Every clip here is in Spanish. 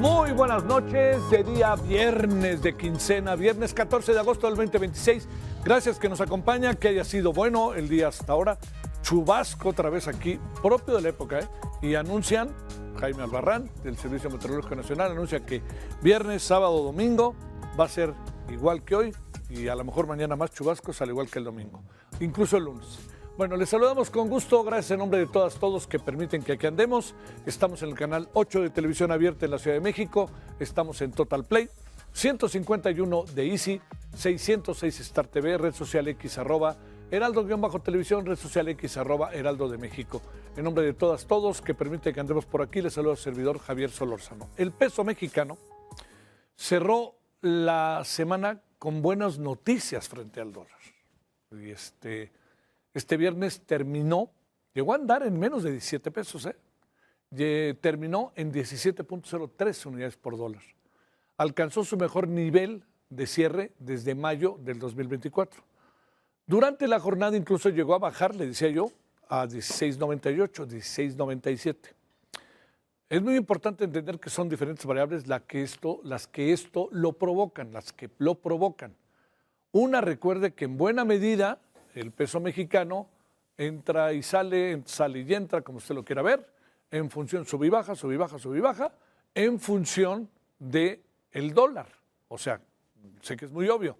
Muy buenas noches, de día viernes de quincena, viernes 14 de agosto del 2026. Gracias que nos acompaña, que haya sido bueno el día hasta ahora. Chubasco otra vez aquí, propio de la época, ¿eh? Y anuncian, Jaime Albarrán del Servicio Meteorológico Nacional, anuncia que viernes, sábado, domingo va a ser igual que hoy y a lo mejor mañana más chubascos, al igual que el domingo, incluso el lunes. Bueno, les saludamos con gusto, gracias en nombre de todos que permiten que aquí andemos. Estamos en el canal 8 de Televisión Abierta en la Ciudad de México, estamos en Total Play, 151 de Easy, 606 Star TV, red social X, @Heraldo-Televisión, red social X, @Heraldo de México. En nombre de todos que permiten que andemos por aquí, les saluda al servidor Javier Solórzano. El peso mexicano cerró la semana con buenas noticias frente al dólar. Y este viernes llegó a andar en menos de 17 pesos, terminó en 17.03 unidades por dólar. Alcanzó su mejor nivel de cierre desde mayo del 2024. Durante la jornada incluso llegó a bajar, le decía yo, a 16.98, 16.97. Es muy importante entender que son diferentes variables las que esto lo provocan, las que lo provocan. Una, recuerde que en buena medida el peso mexicano entra y sale y entra, como usted lo quiera ver, en función sube y baja, en función del dólar. O sea, sé que es muy obvio,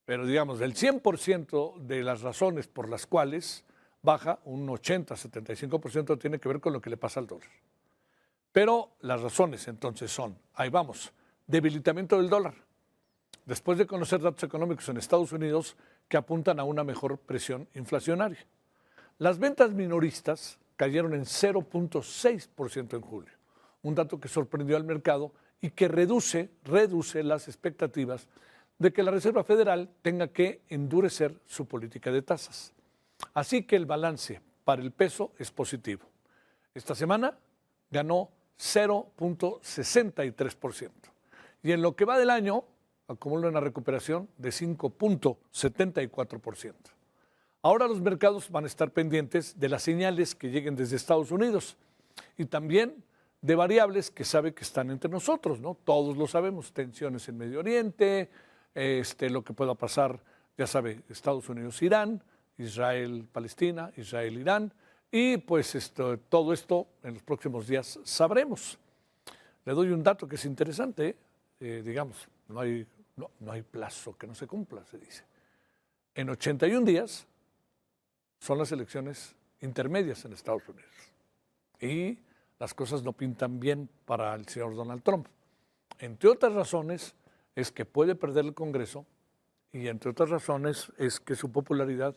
pero digamos, del 100% de las razones por las cuales baja, un 80-75% tiene que ver con lo que le pasa al dólar. Pero las razones entonces son, ahí vamos, debilitamiento del dólar. Después de conocer datos económicos en Estados Unidos que apuntan a una mejor presión inflacionaria. Las ventas minoristas cayeron en 0.6% en julio, un dato que sorprendió al mercado y que reduce las expectativas de que la Reserva Federal tenga que endurecer su política de tasas. Así que el balance para el peso es positivo. Esta semana ganó 0.63% y en lo que va del año acumula una recuperación de 5.74%. Ahora los mercados van a estar pendientes de las señales que lleguen desde Estados Unidos y también de variables que sabe que están entre nosotros, ¿no? Todos lo sabemos, tensiones en Medio Oriente, lo que pueda pasar, ya sabe, Estados Unidos-Irán, Israel-Palestina, Israel-Irán, y pues todo esto en los próximos días sabremos. Le doy un dato que es interesante, digamos, no hay plazo que no se cumpla, se dice. En 81 días son las elecciones intermedias en Estados Unidos. Y las cosas no pintan bien para el señor Donald Trump. Entre otras razones es que puede perder el Congreso y entre otras razones es que su popularidad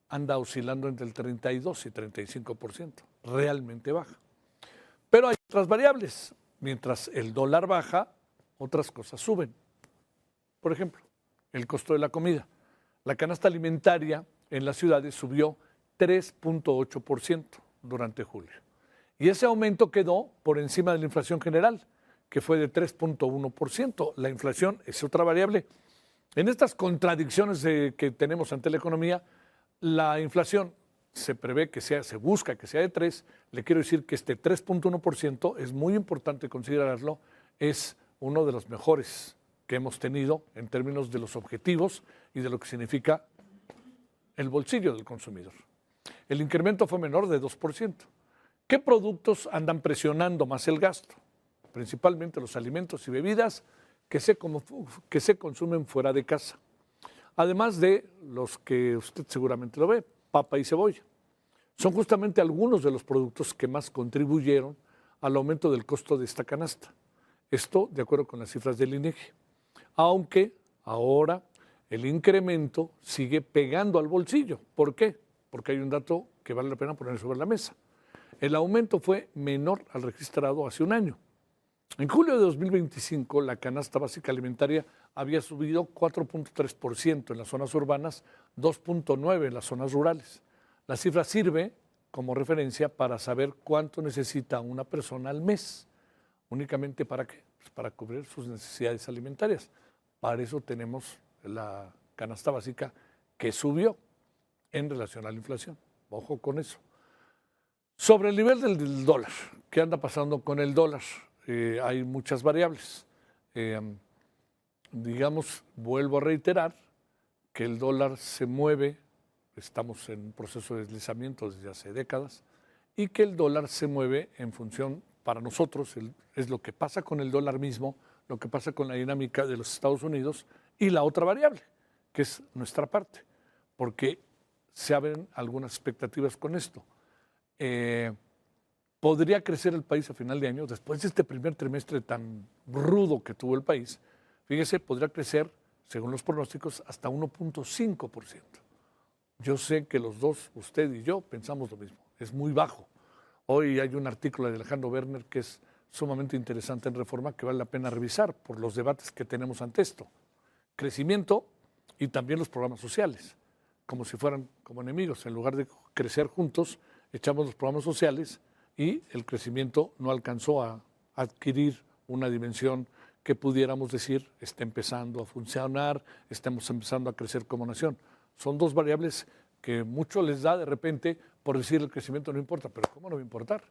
anda oscilando entre el 32 y 35%. Realmente baja. Pero hay otras variables. Mientras el dólar baja, otras cosas suben. Por ejemplo, el costo de la comida. La canasta alimentaria en las ciudades subió 3.8% durante julio. Y ese aumento quedó por encima de la inflación general, que fue de 3.1%. La inflación es otra variable. En estas contradicciones que tenemos ante la economía, la inflación se busca que sea de 3. Le quiero decir que este 3.1% es muy importante considerarlo, es uno de los mejores que hemos tenido en términos de los objetivos y de lo que significa el bolsillo del consumidor. El incremento fue menor de 2%. ¿Qué productos andan presionando más el gasto? Principalmente los alimentos y bebidas que se consumen fuera de casa. Además de los que usted seguramente lo ve, papa y cebolla. Son justamente algunos de los productos que más contribuyeron al aumento del costo de esta canasta. Esto de acuerdo con las cifras del INEGI. Aunque ahora el incremento sigue pegando al bolsillo. ¿Por qué? Porque hay un dato que vale la pena poner sobre la mesa. El aumento fue menor al registrado hace un año. En julio de 2025, la canasta básica alimentaria había subido 4.3% en las zonas urbanas, 2.9% en las zonas rurales. La cifra sirve como referencia para saber cuánto necesita una persona al mes. ¿Únicamente para qué? Pues para cubrir sus necesidades alimentarias. Para eso tenemos la canasta básica que subió en relación a la inflación. Ojo con eso. Sobre el nivel del dólar, ¿qué anda pasando con el dólar? hay muchas variables. Digamos, vuelvo a reiterar que el dólar se mueve, estamos en un proceso de deslizamiento desde hace décadas, y que el dólar se mueve en función, para nosotros, es lo que pasa con el dólar mismo, lo que pasa con la dinámica de los Estados Unidos y la otra variable, que es nuestra parte, porque se abren algunas expectativas con esto. ¿Podría crecer el país a final de año? Después de este primer trimestre tan rudo que tuvo el país, fíjese, podría crecer, según los pronósticos, hasta 1.5%. Yo sé que los dos, usted y yo, pensamos lo mismo. Es muy bajo. Hoy hay un artículo de Alejandro Werner que es sumamente interesante en Reforma, que vale la pena revisar por los debates que tenemos ante esto. Crecimiento y también los programas sociales, como si fueran como enemigos. En lugar de crecer juntos, echamos los programas sociales y el crecimiento no alcanzó a adquirir una dimensión que pudiéramos decir está empezando a funcionar, estamos empezando a crecer como nación. Son dos variables que mucho les da de repente por decir el crecimiento no importa, pero ¿cómo no va a importar?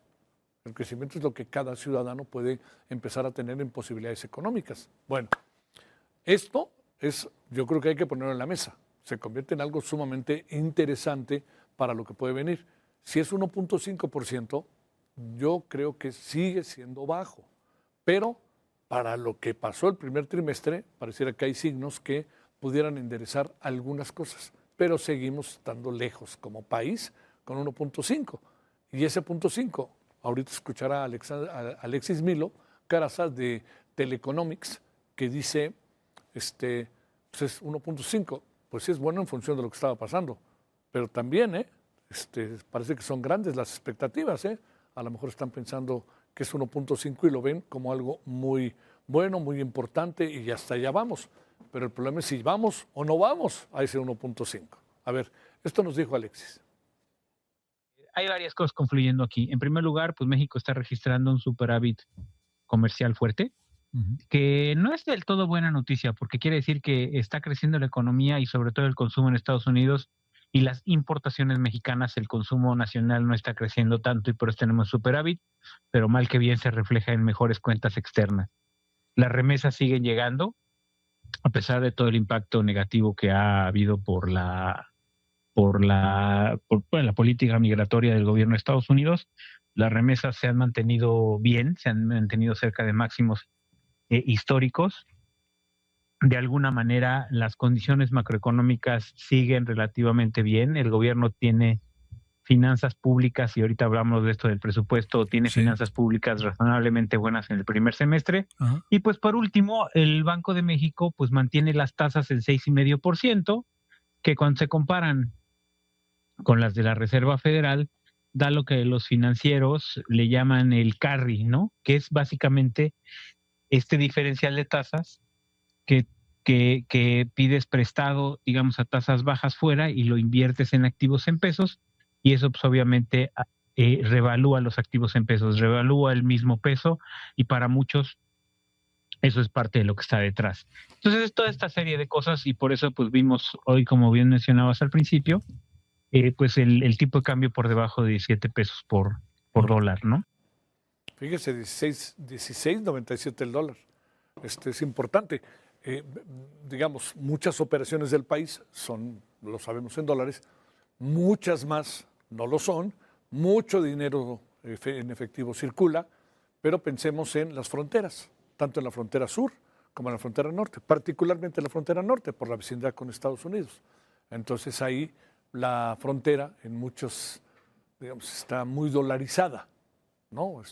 El crecimiento es lo que cada ciudadano puede empezar a tener en posibilidades económicas. Bueno, esto es, yo creo que hay que ponerlo en la mesa. Se convierte en algo sumamente interesante para lo que puede venir. Si es 1.5%, yo creo que sigue siendo bajo, pero para lo que pasó el primer trimestre, pareciera que hay signos que pudieran enderezar algunas cosas, pero seguimos estando lejos como país con 1.5. Y ese 0.5, ahorita escuchará a Alexis Milo, Carazas de Teleconomics, que dice, pues es 1.5, pues sí es bueno en función de lo que estaba pasando, pero también, parece que son grandes las expectativas, a lo mejor están pensando que es 1.5 y lo ven como algo muy bueno, muy importante y hasta allá vamos. Pero el problema es si vamos o no vamos a ese 1.5. A ver, esto nos dijo Alexis. Hay varias cosas confluyendo aquí. En primer lugar, pues México está registrando un superávit comercial fuerte, que no es del todo buena noticia, porque quiere decir que está creciendo la economía y sobre todo el consumo en Estados Unidos y las importaciones mexicanas, el consumo nacional no está creciendo tanto y por eso tenemos superávit, pero mal que bien se refleja en mejores cuentas externas. Las remesas siguen llegando, a pesar de todo el impacto negativo que ha habido por la política migratoria del gobierno de Estados Unidos. Las remesas se han mantenido bien, se han mantenido cerca de máximos históricos. De alguna manera, las condiciones macroeconómicas siguen relativamente bien. El gobierno tiene finanzas públicas, y ahorita hablamos de esto del presupuesto, tiene finanzas públicas razonablemente buenas en el primer semestre. Y pues por último, el Banco de México pues mantiene las tasas en 6,5%, que cuando se comparan con las de la Reserva Federal, da lo que los financieros le llaman el carry, ¿no? Que es básicamente este diferencial de tasas que pides prestado, digamos, a tasas bajas fuera y lo inviertes en activos en pesos, y eso pues obviamente revalúa los activos en pesos, revalúa el mismo peso, y para muchos eso es parte de lo que está detrás. Entonces es toda esta serie de cosas, y por eso pues vimos hoy, como bien mencionabas al principio, pues el tipo de cambio por debajo de 17 pesos por dólar, ¿no? Fíjese, 16.97 el dólar. Es importante. Digamos, muchas operaciones del país son, lo sabemos, en dólares, muchas más no lo son, mucho dinero en efectivo circula, pero pensemos en las fronteras, tanto en la frontera sur como en la frontera norte, particularmente en la frontera norte, por la vecindad con Estados Unidos. Entonces ahí la frontera en muchos, digamos, está muy dolarizada, ¿no?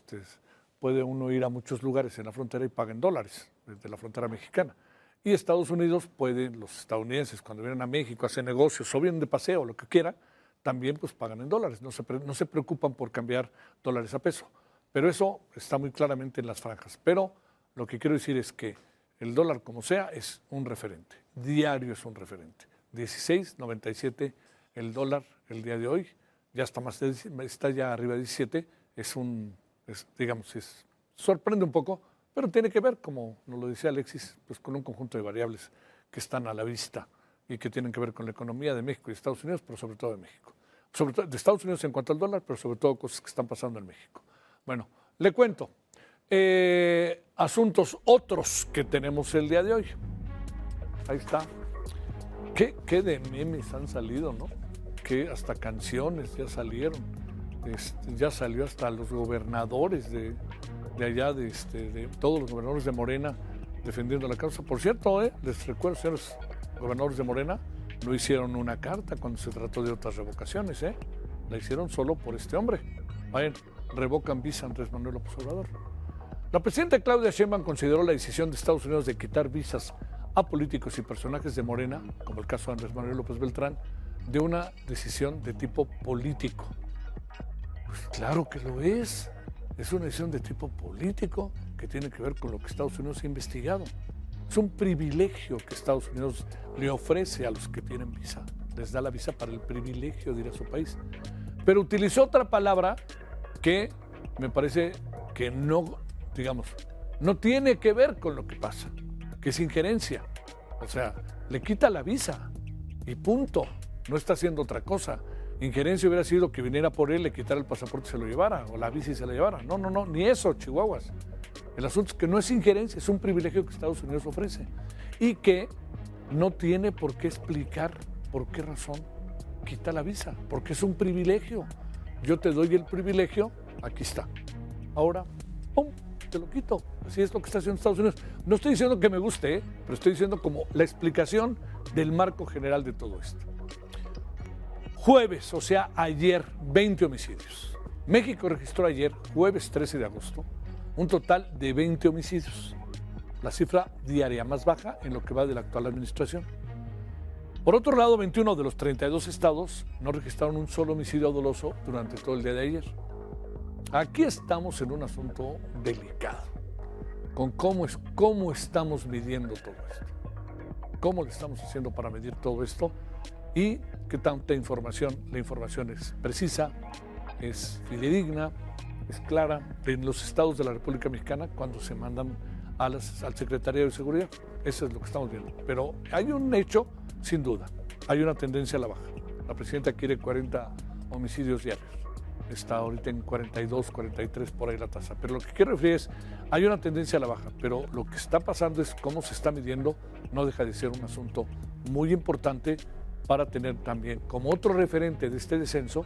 Puede uno ir a muchos lugares en la frontera y paga en dólares, desde la frontera mexicana. Y Estados Unidos los estadounidenses, cuando vienen a México, hacen negocios o vienen de paseo, lo que quiera, también pues pagan en dólares, no se preocupan por cambiar dólares a peso. Pero eso está muy claramente en las franjas. Pero lo que quiero decir es que el dólar, como sea, es un referente, diario es un referente. 16.97 el dólar el día de hoy, ya está ya arriba de 17, sorprende un poco, pero tiene que ver, como nos lo decía Alexis, pues con un conjunto de variables que están a la vista y que tienen que ver con la economía de México y Estados Unidos, pero sobre todo de México. Sobre todo de Estados Unidos en cuanto al dólar, pero sobre todo cosas que están pasando en México. Bueno, le cuento, Asuntos otros que tenemos el día de hoy. Ahí está. ¿Qué de memes han salido, no? Que hasta canciones ya salieron. Ya salió hasta los gobernadores de allá, de todos los gobernadores de Morena defendiendo la causa. Por cierto, les recuerdo, señores gobernadores de Morena, no hicieron una carta cuando se trató de otras revocaciones, la hicieron solo por este hombre. Vayan, revocan visa Andrés Manuel López Obrador. La presidenta Claudia Sheinbaum consideró la decisión de Estados Unidos de quitar visas a políticos y personajes de Morena, como el caso de Andrés Manuel López Beltrán, de una decisión de tipo político. Pues claro que lo es. Es una decisión de tipo político que tiene que ver con lo que Estados Unidos ha investigado. Es un privilegio que Estados Unidos le ofrece a los que tienen visa. Les da la visa para el privilegio de ir a su país. Pero utilizó otra palabra que me parece que no, digamos, no tiene que ver con lo que pasa, que es injerencia. O sea, le quita la visa y punto. No está haciendo otra cosa. Injerencia hubiera sido que viniera por él, le quitara el pasaporte y se lo llevara, o la visa y se la llevara. No, ni eso, chihuahuas. El asunto es que no es injerencia, es un privilegio que Estados Unidos ofrece y que no tiene por qué explicar por qué razón quita la visa, porque es un privilegio. Yo te doy el privilegio, aquí está. Ahora, ¡pum!, te lo quito. Así es lo que está haciendo Estados Unidos. No estoy diciendo que me guste, pero estoy diciendo como la explicación del marco general de todo esto. Jueves, o sea, ayer, 20 homicidios. México registró ayer, jueves 13 de agosto, un total de 20 homicidios. La cifra diaria más baja en lo que va de la actual administración. Por otro lado, 21 de los 32 estados no registraron un solo homicidio doloso durante todo el día de ayer. Aquí estamos en un asunto delicado, con cómo estamos midiendo todo esto. ¿Cómo le estamos haciendo para medir todo esto? Y qué tanta información, la información es precisa, es fidedigna, es clara en los estados de la República Mexicana cuando se mandan al Secretariado de Seguridad. Eso es lo que estamos viendo. Pero hay un hecho, sin duda, hay una tendencia a la baja. La presidenta quiere 40 homicidios diarios. Está ahorita en 42, 43 por ahí la tasa. Pero lo que quiero referir es, hay una tendencia a la baja, pero lo que está pasando es cómo se está midiendo, no deja de ser un asunto muy importante para tener también como otro referente de este descenso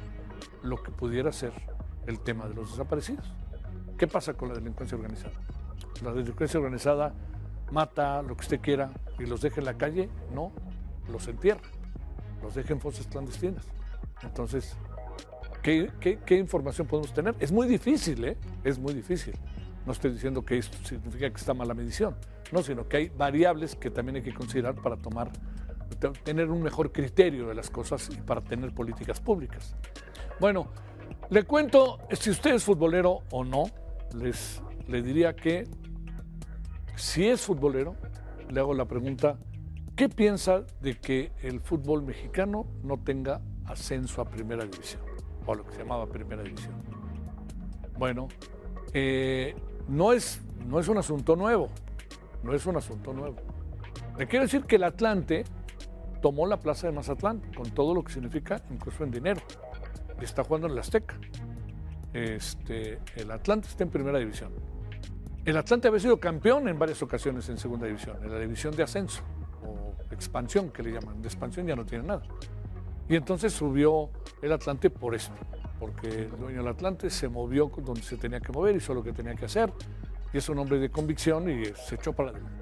lo que pudiera ser el tema de los desaparecidos. ¿Qué pasa con la delincuencia organizada? La delincuencia organizada mata lo que usted quiera y los deja en la calle, no, los entierra, los deja en fosas clandestinas. Entonces, ¿qué información podemos tener? Es muy difícil, es muy difícil. No estoy diciendo que esto significa que está mala medición, no, sino que hay variables que también hay que considerar para tener un mejor criterio de las cosas y para tener políticas públicas. Bueno, le cuento, si usted es futbolero o no, le diría que si es futbolero, le hago la pregunta, ¿qué piensa de que el fútbol mexicano no tenga ascenso a Primera División? O a lo que se llamaba Primera División. Bueno, no es un asunto nuevo, no es un asunto nuevo. Le quiero decir que el Atlante tomó la plaza de Mazatlán, con todo lo que significa, incluso en dinero. Y está jugando en el Azteca. El Atlante está en Primera División. El Atlante había sido campeón en varias ocasiones en Segunda División, en la división de ascenso, o expansión, que le llaman. De expansión ya no tiene nada. Y entonces subió el Atlante por esto, porque el dueño del Atlante se movió donde se tenía que mover, hizo lo que tenía que hacer, y es un hombre de convicción y se echó para adelante.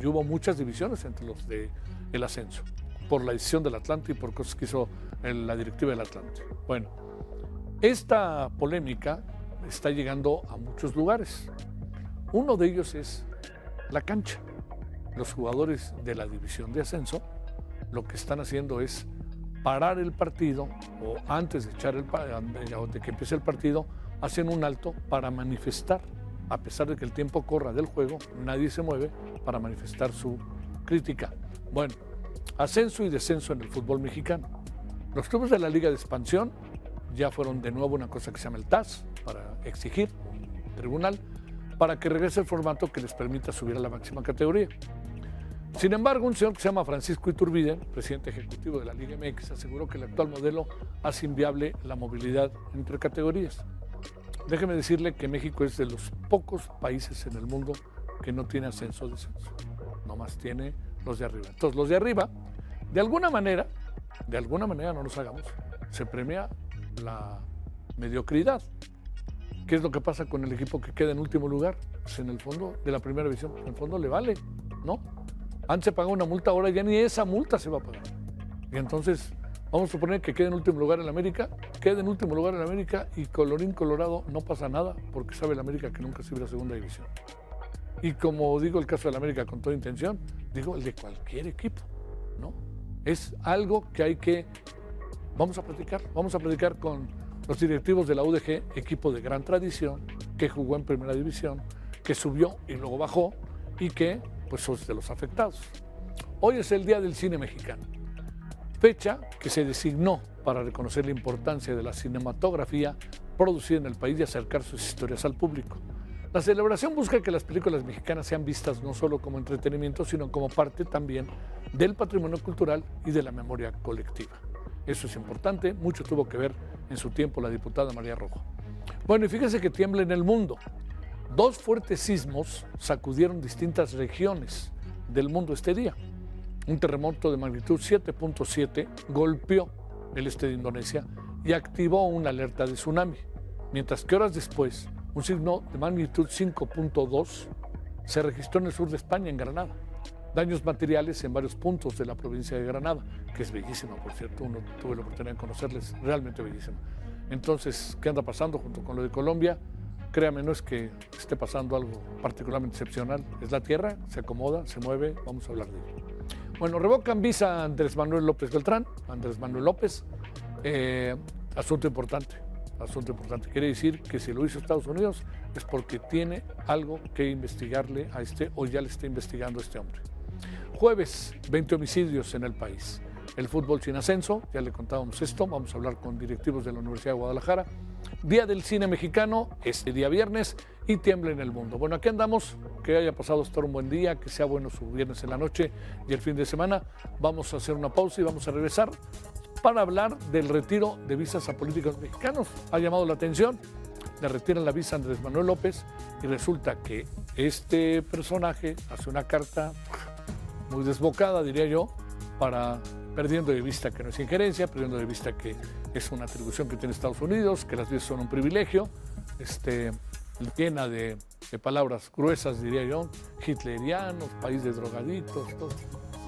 Y hubo muchas divisiones entre los del ascenso, por la decisión del Atlante y por cosas que hizo la directiva del Atlante. Bueno, esta polémica está llegando a muchos lugares. Uno de ellos es la cancha. Los jugadores de la división de ascenso lo que están haciendo es parar el partido, o antes de que empiece el partido, hacen un alto para manifestar, a pesar de que el tiempo corra del juego, nadie se mueve para manifestar su crítica. Bueno, ascenso y descenso en el fútbol mexicano. Los clubes de la Liga de Expansión ya fueron de nuevo una cosa que se llama el TAS, para exigir un tribunal, para que regrese el formato que les permita subir a la máxima categoría. Sin embargo, un señor que se llama Francisco Iturbide, presidente ejecutivo de la Liga MX, aseguró que el actual modelo hace inviable la movilidad entre categorías. déjeme decirle que México es de los pocos países en el mundo que no tiene ascenso-descenso. Nomás tiene los de arriba. Entonces, los de arriba, de alguna manera, no nos hagamos, se premia la mediocridad. ¿Qué es lo que pasa con el equipo que queda en último lugar? Pues en el fondo de la primera división, en el fondo le vale, ¿no? Antes se pagó una multa, ahora ya ni esa multa se va a pagar. Y entonces, vamos a suponer que quede en último lugar en América, y colorín colorado no pasa nada porque sabe el América que nunca se irá a segunda división. Y como digo el caso del América con toda intención, digo el de cualquier equipo, ¿no? Es algo que vamos a platicar con los directivos de la UDG, equipo de gran tradición, que jugó en primera división, que subió y luego bajó y que pues son de los afectados. Hoy es el Día del Cine Mexicano, fecha que se designó para reconocer la importancia de la cinematografía producida en el país y acercar sus historias al público. La celebración busca que las películas mexicanas sean vistas no solo como entretenimiento, sino como parte también del patrimonio cultural y de la memoria colectiva. Eso es importante, mucho tuvo que ver en su tiempo la diputada María Rojo. Bueno, y fíjese que tiembla en el mundo. 2 fuertes sismos sacudieron distintas regiones del mundo este día. Un terremoto de magnitud 7.7 golpeó el este de Indonesia y activó una alerta de tsunami, mientras que horas después, un signo de magnitud 5.2 se registró en el sur de España, en Granada. Daños materiales en varios puntos de la provincia de Granada, que es bellísima, por cierto, tuve la oportunidad de conocerles, realmente bellísima. Entonces, ¿qué anda pasando junto con lo de Colombia? Créame, no es que esté pasando algo particularmente excepcional, es la tierra, se acomoda, se mueve, vamos a hablar de ello. Bueno, revocan visa a Andrés Manuel López Beltrán, asunto importante. Quiere decir que si lo hizo Estados Unidos es porque tiene algo que investigarle a o ya le está investigando a este hombre. Jueves, 20 homicidios en el país. El fútbol sin ascenso, ya le contábamos esto, vamos a hablar con directivos de la Universidad de Guadalajara. Día del Cine Mexicano, este día viernes, y tiembla en el mundo. Bueno, aquí andamos, que haya pasado estar un buen día, que sea bueno su viernes en la noche y el fin de semana. Vamos a hacer una pausa y vamos a regresar para hablar del retiro de visas a políticos mexicanos. Ha llamado la atención, le retiran la visa a Andrés Manuel López y resulta que este personaje hace una carta muy desbocada, diría yo, perdiendo de vista que no es injerencia, perdiendo de vista que es una atribución que tiene Estados Unidos, que las visas son un privilegio, llena de palabras gruesas, diría yo, hitlerianos, país de drogadictos, todo.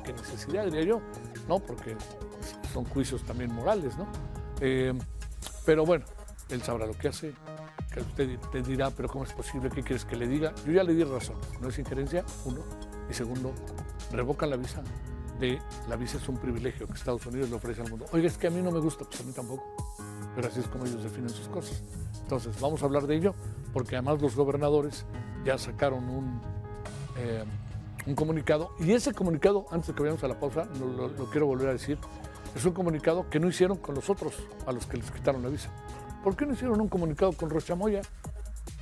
Qué necesidad, diría yo, ¿no? Porque son juicios también morales, ¿no? Pero bueno, él sabrá lo que hace, que usted te dirá, pero ¿cómo es posible? ¿Qué quieres que le diga? Yo ya le di razón, no es injerencia, uno, y segundo, revocan la visa. La visa es un privilegio que Estados Unidos le ofrece al mundo. Oiga, es que a mí no me gusta, pues a mí tampoco, pero así es como ellos definen sus cosas. Entonces, vamos a hablar de ello, porque además los gobernadores ya sacaron un comunicado, y ese comunicado, antes de que vayamos a la pausa, lo quiero volver a decir, es un comunicado que no hicieron con los otros, a los que les quitaron la visa. ¿Por qué no hicieron un comunicado con Rocha Moya?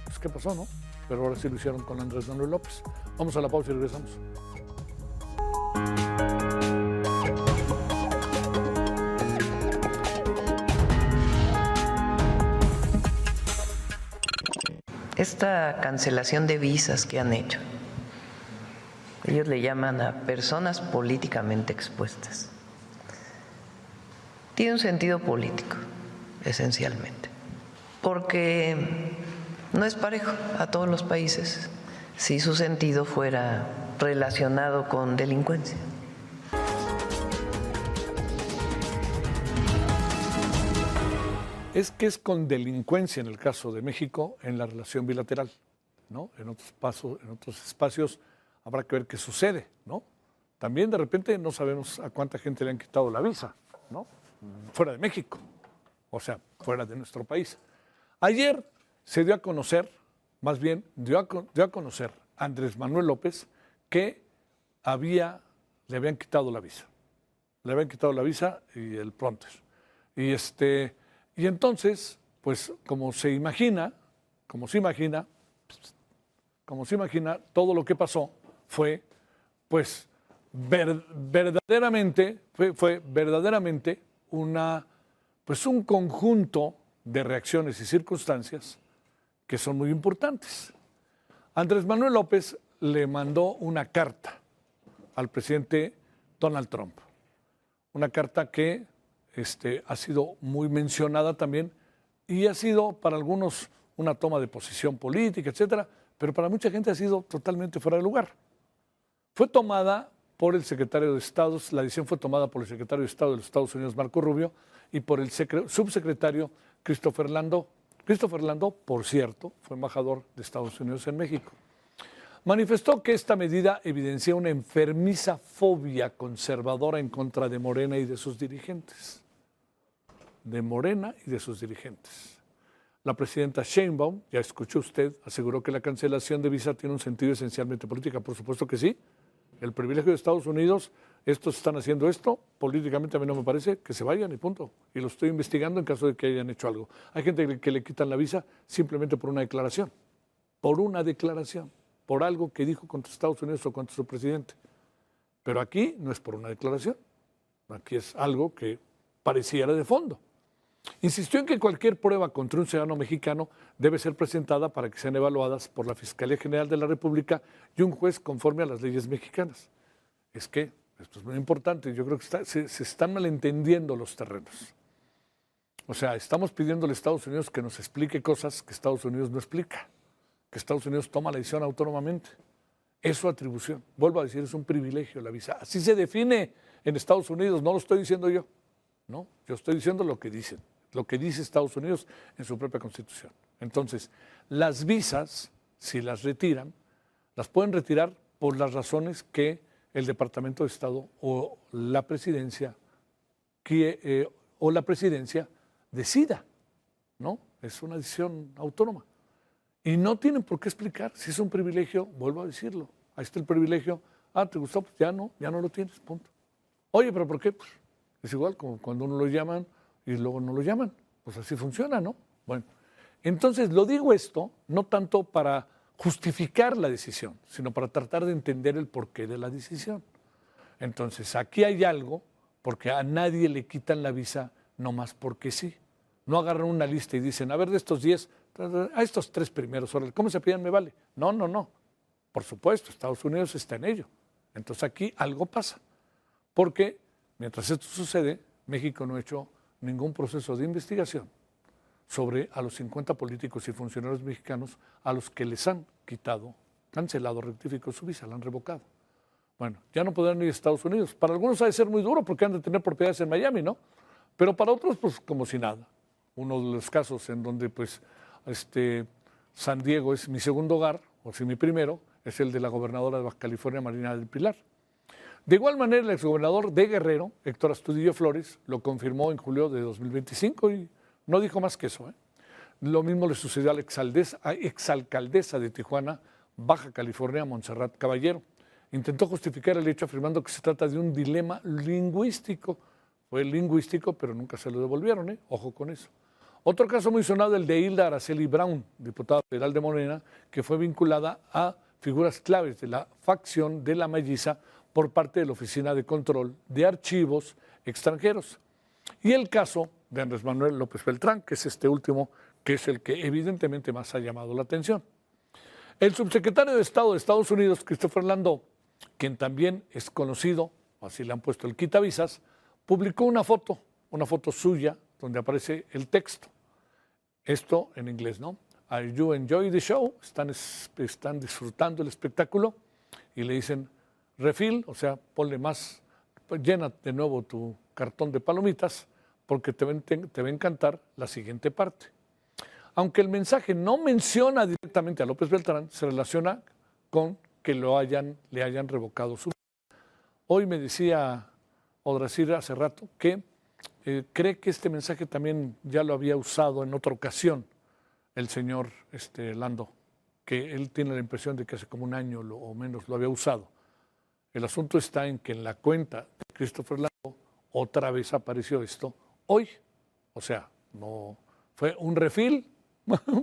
Pues qué pasó, ¿no? Pero ahora sí lo hicieron con Andrés Manuel López. Vamos a la pausa y regresamos. Esta cancelación de visas que han hecho, ellos le llaman a personas políticamente expuestas, tiene un sentido político, esencialmente, porque no es parejo a todos los países si su sentido fuera relacionado con delincuencia. Es que es con delincuencia en el caso de México en la relación bilateral, ¿no? En otros espacios habrá que ver qué sucede, ¿no? También de repente no sabemos a cuánta gente le han quitado la visa, ¿no? Fuera de México, o sea, fuera de nuestro país. Ayer se dio a conocer, más bien dio a conocer a Andrés Manuel López que le habían quitado la visa. Le habían quitado la visa y el pronto. Y entonces, pues como se imagina, todo lo que pasó fue, pues, verdaderamente un conjunto de reacciones y circunstancias que son muy importantes. Andrés Manuel López le mandó una carta al presidente Donald Trump, una carta que ha sido muy mencionada también y ha sido para algunos una toma de posición política, etcétera, pero para mucha gente ha sido totalmente fuera de lugar. Fue tomada por el secretario de Estado, la decisión fue tomada por el secretario de Estado de los Estados Unidos, Marco Rubio, y por el subsecretario Christopher Landau. Christopher Landau, por cierto, fue embajador de Estados Unidos en México. Manifestó que esta medida evidencia una enfermiza fobia conservadora en contra de Morena y de sus dirigentes. De Morena y de sus dirigentes. La presidenta Sheinbaum, ya escuchó usted, aseguró que la cancelación de visa tiene un sentido esencialmente político. Por supuesto que sí. El privilegio de Estados Unidos, estos están haciendo esto, políticamente a mí no me parece, que se vayan y punto. Y lo estoy investigando en caso de que hayan hecho algo. Hay gente que le quitan la visa simplemente por una declaración. Por una declaración. Por algo que dijo contra Estados Unidos o contra su presidente. Pero aquí no es por una declaración. Aquí es algo que pareciera de fondo. Insistió en que cualquier prueba contra un ciudadano mexicano debe ser presentada para que sean evaluadas por la Fiscalía General de la República y un juez conforme a las leyes mexicanas. Es que esto es muy importante. Yo creo que se están malentendiendo los terrenos. O sea, estamos pidiéndole a Estados Unidos que nos explique cosas que Estados Unidos no explica, que Estados Unidos toma la decisión autónomamente. Es su atribución. Vuelvo a decir, es un privilegio la visa. Así se define en Estados Unidos, no lo estoy diciendo yo. No, yo estoy diciendo lo que dicen, lo que dice Estados Unidos en su propia Constitución. Entonces, las visas, si las retiran, las pueden retirar por las razones que el Departamento de Estado o la presidencia decida, ¿no? Es una decisión autónoma. Y no tienen por qué explicar. Si es un privilegio, vuelvo a decirlo. Ahí está el privilegio. Ah, ¿te gustó? Pues ya no lo tienes, punto. Oye, ¿pero por qué? Pues es igual como cuando uno lo llaman y luego no lo llaman. Pues así funciona, ¿no? Bueno, entonces lo digo esto no tanto para justificar la decisión, sino para tratar de entender el porqué de la decisión. Entonces, aquí hay algo, porque a nadie le quitan la visa nomás porque sí. No agarran una lista y dicen, a ver, de estos 10, a estos 3 primeros, ¿cómo se piden? Me vale. No. Por supuesto, Estados Unidos está en ello. Entonces aquí algo pasa. Porque mientras esto sucede, México no ha hecho ningún proceso de investigación sobre a los 50 políticos y funcionarios mexicanos a los que les han quitado, cancelado, rectificado su visa, la han revocado. Bueno, ya no podrán ir a Estados Unidos. Para algunos ha de ser muy duro porque han de tener propiedades en Miami, ¿no? Pero para otros, pues como si nada. Uno de los casos en donde, pues, San Diego es mi segundo hogar, o si mi primero, es el de la gobernadora de Baja California, Marina del Pilar. De igual manera, el exgobernador de Guerrero, Héctor Astudillo Flores, lo confirmó en julio de 2025 y no dijo más que eso. Lo mismo le sucedió a la exalcaldesa de Tijuana, Baja California, Montserrat Caballero. Intentó justificar el hecho afirmando que se trata de un dilema lingüístico. Fue lingüístico, pero nunca se lo devolvieron, Ojo con eso. Otro caso muy sonado, el de Hilda Araceli Brown, diputada federal de Morena, que fue vinculada a figuras claves de la facción de la Melliza por parte de la Oficina de Control de Archivos Extranjeros. Y el caso de Andrés Manuel López Beltrán, que es este último, que es el que evidentemente más ha llamado la atención. El subsecretario de Estado de Estados Unidos, Christopher Landau, quien también es conocido, así le han puesto el quitavisas, publicó una foto suya donde aparece el texto. Esto en inglés, ¿no? Are you enjoy the show? Están disfrutando el espectáculo y le dicen refill, o sea, ponle más, llena de nuevo tu cartón de palomitas porque te va a encantar la siguiente parte. Aunque el mensaje no menciona directamente a López Beltrán, se relaciona con que le hayan revocado su visa. Hoy me decía Odrasir hace rato que cree que este mensaje también ya lo había usado en otra ocasión el señor Landau, que él tiene la impresión de que hace como un año o menos lo había usado. El asunto está en que en la cuenta de Christopher Landau otra vez apareció esto hoy. O sea, no fue un refill,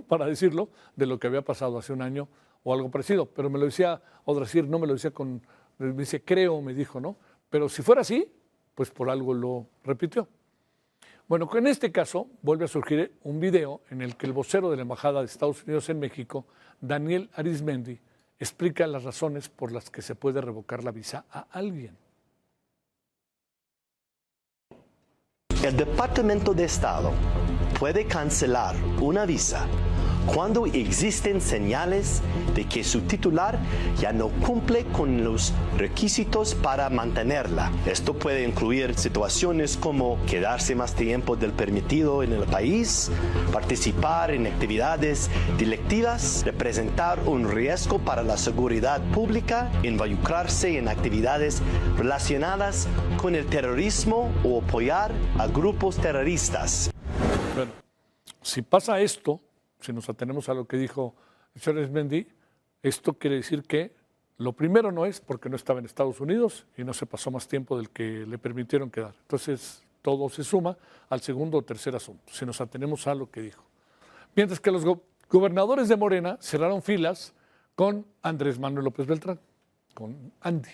para decirlo, de lo que había pasado hace un año o algo parecido. Pero me lo decía Odrasir, no me lo decía me dice creo, me dijo, ¿no? Pero si fuera así, pues por algo lo repitió. Bueno, en este caso vuelve a surgir un video en el que el vocero de la Embajada de Estados Unidos en México, Daniel Arizmendi, explica las razones por las que se puede revocar la visa a alguien. El Departamento de Estado puede cancelar una visa cuando existen señales de que su titular ya no cumple con los requisitos para mantenerla. Esto puede incluir situaciones como quedarse más tiempo del permitido en el país, participar en actividades delictivas, representar un riesgo para la seguridad pública, involucrarse en actividades relacionadas con el terrorismo o apoyar a grupos terroristas. Bueno, si pasa esto, si nos atenemos a lo que dijo el señor Arizmendi, esto quiere decir que lo primero no es porque no estaba en Estados Unidos y no se pasó más tiempo del que le permitieron quedar. Entonces, todo se suma al segundo o tercer asunto, si nos atenemos a lo que dijo. Mientras que los gobernadores de Morena cerraron filas con Andrés Manuel López Beltrán, con Andy,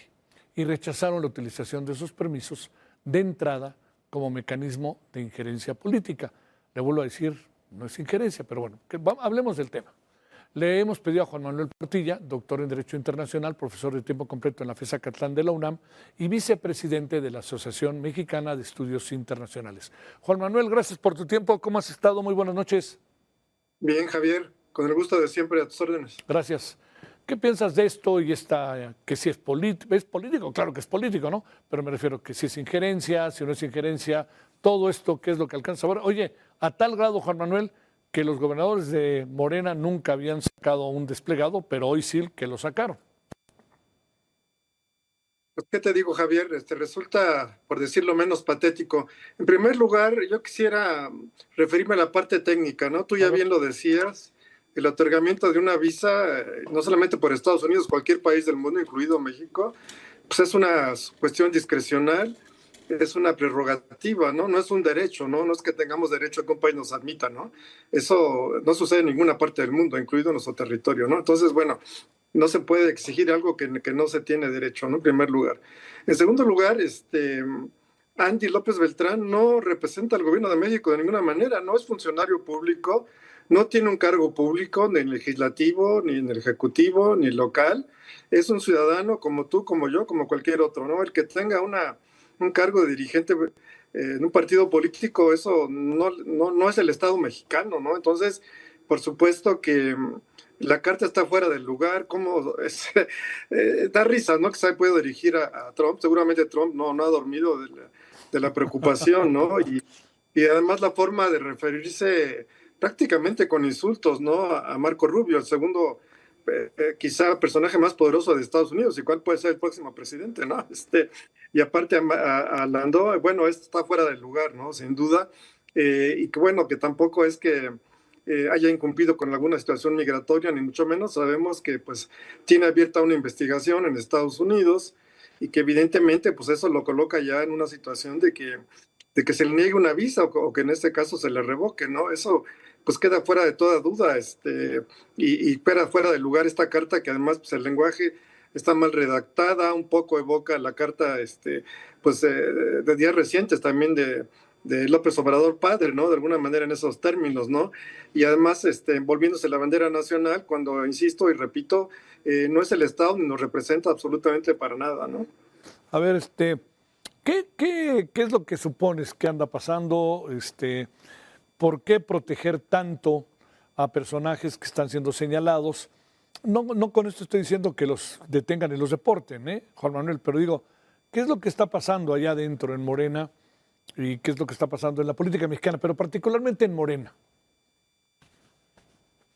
y rechazaron la utilización de esos permisos de entrada como mecanismo de injerencia política. Le vuelvo a decir, no es injerencia, pero bueno, hablemos del tema. Le hemos pedido a Juan Manuel Portilla, doctor en Derecho Internacional, profesor de tiempo completo en la FES Acatlán de la UNAM y vicepresidente de la Asociación Mexicana de Estudios Internacionales. Juan Manuel, gracias por tu tiempo. ¿Cómo has estado? Muy buenas noches. Bien, Javier, con el gusto de siempre, a tus órdenes. Gracias. ¿Qué piensas de esto y que si es político? Claro que es político, ¿no? Pero me refiero que si es injerencia, si no es injerencia, todo esto, ¿qué es lo que alcanza ahora? Oye, a tal grado, Juan Manuel, que los gobernadores de Morena nunca habían sacado un desplegado, pero hoy sí que lo sacaron. Pues, ¿qué te digo, Javier? Resulta, por decirlo menos, patético. En primer lugar, yo quisiera referirme a la parte técnica, ¿no? Tú ya bien lo decías, el otorgamiento de una visa, no solamente por Estados Unidos, cualquier país del mundo, incluido México, pues es una cuestión discrecional, es una prerrogativa, ¿no? No es un derecho, ¿no? No es que tengamos derecho a que un país nos admita, ¿no? Eso no sucede en ninguna parte del mundo, incluido nuestro territorio, ¿no? Entonces, bueno, no se puede exigir algo que no se tiene derecho, ¿no? En primer lugar. En segundo lugar, Andy López Beltrán no representa al gobierno de México de ninguna manera, no es funcionario público, no tiene un cargo público, ni en el legislativo, ni en el ejecutivo, ni local. Es un ciudadano como tú, como yo, como cualquier otro, ¿no? El que tenga un cargo de dirigente en un partido político, eso no es el Estado mexicano, ¿no? Entonces, por supuesto que la carta está fuera del lugar, da risa, ¿no? Que se puede dirigir a Trump, seguramente Trump no ha dormido de la preocupación, ¿no? Y además la forma de referirse prácticamente con insultos, ¿no? A Marco Rubio, el segundo quizá personaje más poderoso de Estados Unidos, y cuál puede ser el próximo presidente, ¿no? Y aparte a Landó, bueno, esto está fuera del lugar, ¿no? Sin duda, y que bueno, que tampoco es que haya incumplido con alguna situación migratoria, ni mucho menos. Sabemos que pues tiene abierta una investigación en Estados Unidos y que evidentemente pues eso lo coloca ya en una situación de que se le niegue una visa o que en este caso se le revoque, ¿no? Eso pues queda fuera de toda duda, y queda fuera de lugar esta carta, que además pues el lenguaje está mal redactada, un poco evoca la carta pues de días recientes también de López Obrador padre, ¿no? De alguna manera en esos términos, ¿no? Y además envolviéndose la bandera nacional, cuando, insisto y repito, no es el Estado ni nos representa absolutamente para nada, ¿no? A ver, ¿qué es lo que supones que anda pasando? ¿Por qué proteger tanto a personajes que están siendo señalados? No con esto estoy diciendo que los detengan y los deporten, Juan Manuel, pero digo, ¿qué es lo que está pasando allá adentro en Morena y qué es lo que está pasando en la política mexicana, pero particularmente en Morena?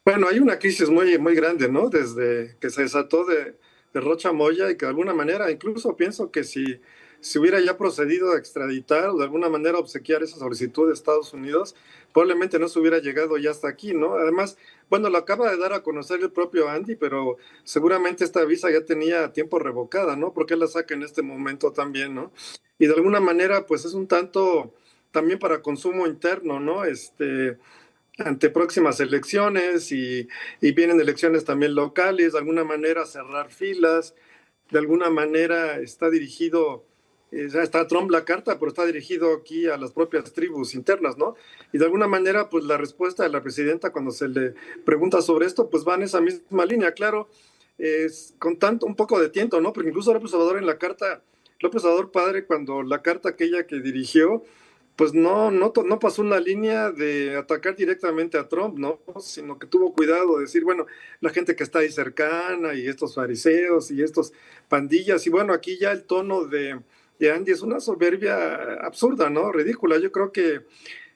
Bueno, hay una crisis muy, muy grande, ¿no? Desde que se desató de Rocha Moya, y que de alguna manera, incluso pienso que si hubiera ya procedido a extraditar o de alguna manera obsequiar esa solicitud de Estados Unidos, probablemente no se hubiera llegado ya hasta aquí, ¿no? Además, bueno, lo acaba de dar a conocer el propio Andy, pero seguramente esta visa ya tenía tiempo revocada, ¿no? ¿Por qué la saca en este momento también, no? Y de alguna manera, pues es un tanto también para consumo interno, ¿no? Ante próximas elecciones y vienen elecciones también locales, de alguna manera cerrar filas, de alguna manera está dirigido ya está Trump la carta, pero está dirigido aquí a las propias tribus internas, ¿no? Y de alguna manera, pues la respuesta de la presidenta cuando se le pregunta sobre esto, pues va en esa misma línea, claro, con tanto, un poco de tiento, ¿no? Porque incluso López Obrador en la carta, López Obrador padre, cuando la carta aquella que dirigió, pues no pasó una línea de atacar directamente a Trump, ¿no? Sino que tuvo cuidado de decir, bueno, la gente que está ahí cercana y estos fariseos y estos pandillas, y bueno, aquí ya el tono de Andy es una soberbia absurda, ¿no? Ridícula. Yo creo que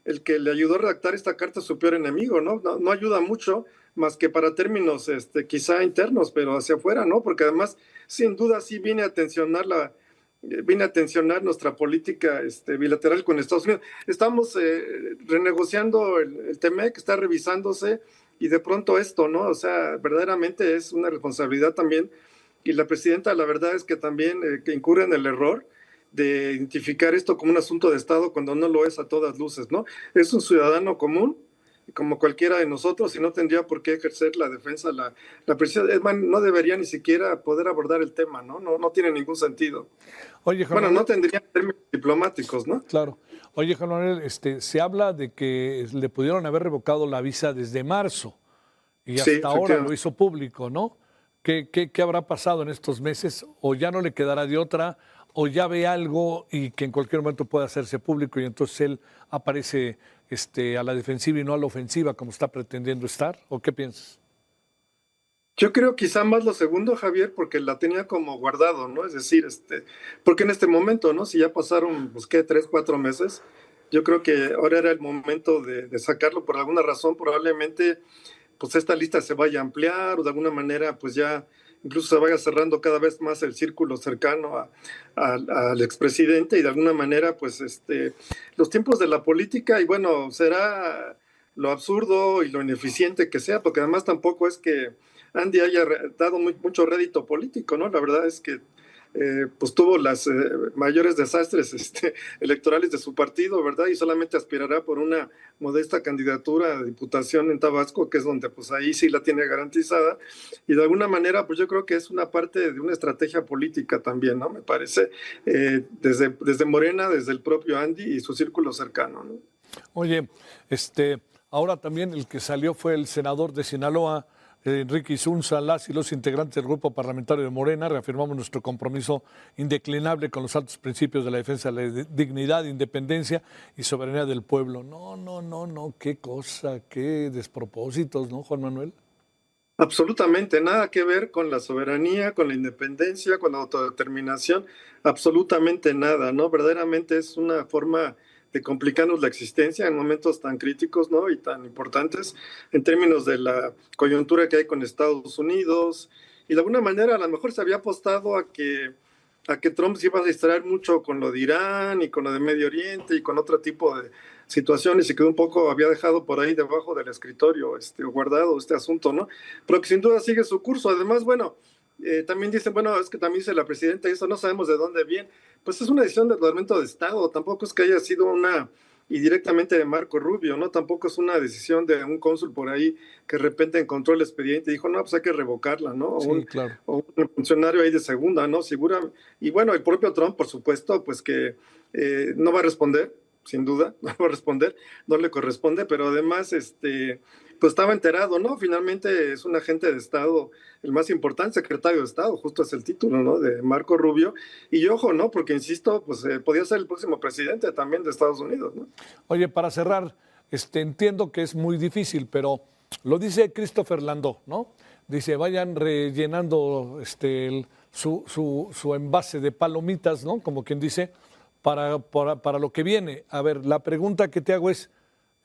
el que le ayudó a redactar esta carta es su peor enemigo, ¿no? No ayuda mucho, más que para términos quizá internos, pero hacia afuera, ¿no? Porque además, sin duda, sí viene a tensionar nuestra política bilateral con Estados Unidos. Estamos renegociando el TEMEC, que está revisándose, y de pronto esto, ¿no? O sea, verdaderamente es una responsabilidad también, y la presidenta, la verdad es que también que incurre en el error de identificar esto como un asunto de Estado cuando no lo es a todas luces, ¿no? Es un ciudadano común, como cualquiera de nosotros, y no tendría por qué ejercer la defensa, la presidenta. Es más, no debería ni siquiera poder abordar el tema, ¿no? No tiene ningún sentido. Oye, Juan bueno, Manuel, no tendría términos diplomáticos, ¿no? claro. Oye, Juan Manuel, se habla de que le pudieron haber revocado la visa desde marzo y Sí, hasta ahora efectivamente. lo hizo público, ¿no? ¿Qué habrá pasado en estos meses? ¿O ya no le quedará de otra? ¿O ya ve algo y que en cualquier momento puede hacerse público y entonces él aparece a la defensiva y no a la ofensiva como está pretendiendo estar? ¿O qué piensas? Yo creo quizá más lo segundo, Javier, porque la tenía como guardado, ¿no? Es decir, porque en este momento, ¿no? Si ya pasaron, pues, ¿qué? 3, 4 meses, yo creo que ahora era el momento de sacarlo por alguna razón, probablemente, pues esta lista se vaya a ampliar o de alguna manera, pues ya incluso se vaya cerrando cada vez más el círculo cercano al expresidente y de alguna manera, pues, los tiempos de la política y bueno, será lo absurdo y lo ineficiente que sea, porque además tampoco es que Andy haya dado mucho rédito político, ¿no? La verdad es que pues tuvo las mayores desastres electorales de su partido, ¿verdad? Y solamente aspirará por una modesta candidatura a diputación en Tabasco, que es donde pues ahí sí la tiene garantizada. Y de alguna manera, pues yo creo que es una parte de una estrategia política también, ¿no? Me parece, desde Morena, desde el propio Andy y su círculo cercano, ¿no? Oye, ahora también el que salió fue el senador de Sinaloa, Enrique Isunza. Las y los integrantes del grupo parlamentario de Morena reafirmamos nuestro compromiso indeclinable con los altos principios de la defensa de la dignidad, independencia y soberanía del pueblo. No, qué cosa, qué despropósitos, ¿no, Juan Manuel? Absolutamente nada que ver con la soberanía, con la independencia, con la autodeterminación, absolutamente nada, ¿no? Verdaderamente es una forma de complicarnos la existencia en momentos tan críticos, ¿no? Y tan importantes en términos de la coyuntura que hay con Estados Unidos. Y de alguna manera a lo mejor se había apostado a que Trump se iba a distraer mucho con lo de Irán y con lo de Medio Oriente y con otro tipo de situaciones y que un poco había dejado por ahí debajo del escritorio guardado este asunto, ¿no? Pero que sin duda sigue su curso. Además, bueno, también dicen, bueno, es que también dice la presidenta, y eso no sabemos de dónde viene. Pues es una decisión del Departamento de Estado, tampoco es que haya sido y directamente de Marco Rubio, ¿no? Tampoco es una decisión de un cónsul por ahí que de repente encontró el expediente y dijo, no, pues hay que revocarla, ¿no? Sí, claro. O un funcionario ahí de segunda, ¿no? Segura. Y bueno, el propio Trump, por supuesto, pues que no va a responder, sin duda, no va a responder, no le corresponde, pero además, pues estaba enterado, ¿no? Finalmente es un agente de Estado, el más importante secretario de Estado, justo es el título, ¿no? De Marco Rubio. Y ojo, ¿no? Porque insisto, pues podía ser el próximo presidente también de Estados Unidos, ¿no? Oye, para cerrar, entiendo que es muy difícil, pero lo dice Christopher Landó, ¿no? Dice, vayan rellenando su envase de palomitas, ¿no? Como quien dice, para lo que viene. A ver, la pregunta que te hago es,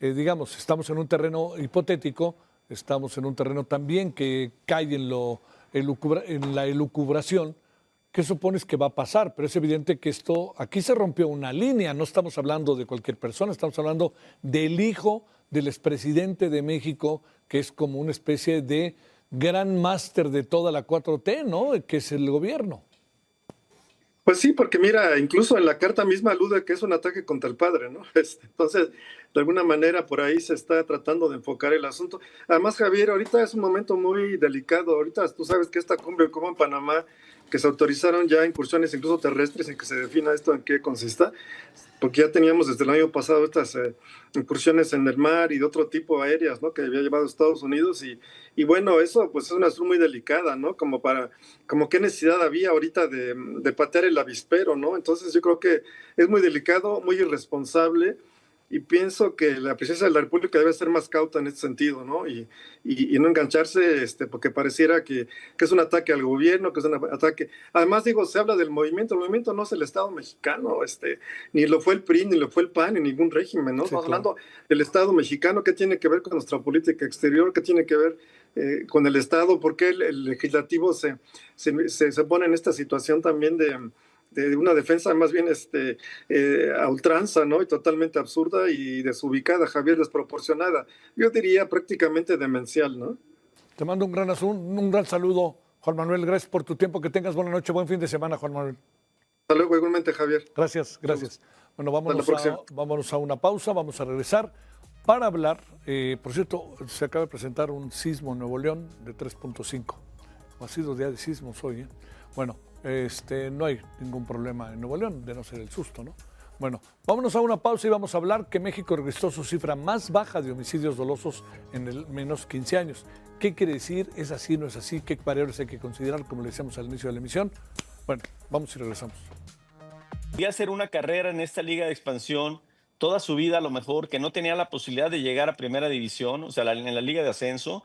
digamos, estamos en un terreno hipotético, estamos en un terreno también que cae en la elucubración. ¿Qué supones que va a pasar? Pero es evidente que aquí se rompió una línea, no estamos hablando de cualquier persona, estamos hablando del hijo del expresidente de México, que es como una especie de gran máster de toda la 4T, ¿no? Que es el gobierno. Pues sí, porque mira, incluso en la carta misma alude que es un ataque contra el padre, ¿no? Entonces, de alguna manera por ahí se está tratando de enfocar el asunto. Además, Javier, ahorita es un momento muy delicado. Ahorita tú sabes que esta cumbre como en Panamá, que se autorizaron ya incursiones incluso terrestres, en que se defina esto en qué consista, porque ya teníamos desde el año pasado estas incursiones en el mar y de otro tipo aéreas, ¿no? Que había llevado Estados Unidos y bueno, eso pues es una asunto muy delicada, ¿no? Como qué necesidad había ahorita de patear el avispero, ¿no? Entonces yo creo que es muy delicado, muy irresponsable, y pienso que la presidencia de la República debe ser más cauta en este sentido, ¿no? Y no engancharse, porque pareciera que es un ataque al gobierno, que es un ataque. Además, digo, se habla del movimiento. El movimiento no es el Estado mexicano, ni lo fue el PRI, ni lo fue el PAN, ni ningún régimen, ¿no? Sí, Estamos claro. hablando del Estado mexicano. ¿Qué tiene que ver con nuestra política exterior? ¿Qué tiene que ver con el Estado? ¿Por qué el legislativo se pone en esta situación también de una defensa más bien a ultranza, ¿no? Y totalmente absurda y desubicada, Javier, desproporcionada. Yo diría prácticamente demencial, ¿no? Te mando un gran saludo, Juan Manuel. Gracias por tu tiempo. Que tengas buena noche, buen fin de semana, Juan Manuel. Hasta luego, igualmente, Javier. Gracias. Bueno, próxima. vámonos a una pausa, vamos a regresar para hablar. Por cierto, se acaba de presentar un sismo en Nuevo León de 3.5. Ha sido día de sismos hoy, ¿eh? Bueno, no hay ningún problema en Nuevo León, de no ser el susto, ¿no? Bueno, vámonos a una pausa y vamos a hablar que México registró su cifra más baja de homicidios dolosos en el menos 15 años. ¿Qué quiere decir? ¿Es así, no es así? ¿Qué variables hay que considerar, como le decíamos al inicio de la emisión? Bueno, vamos y regresamos. Podía hacer una carrera en esta liga de expansión toda su vida, a lo mejor, que no tenía la posibilidad de llegar a primera división, o sea, en la liga de ascenso,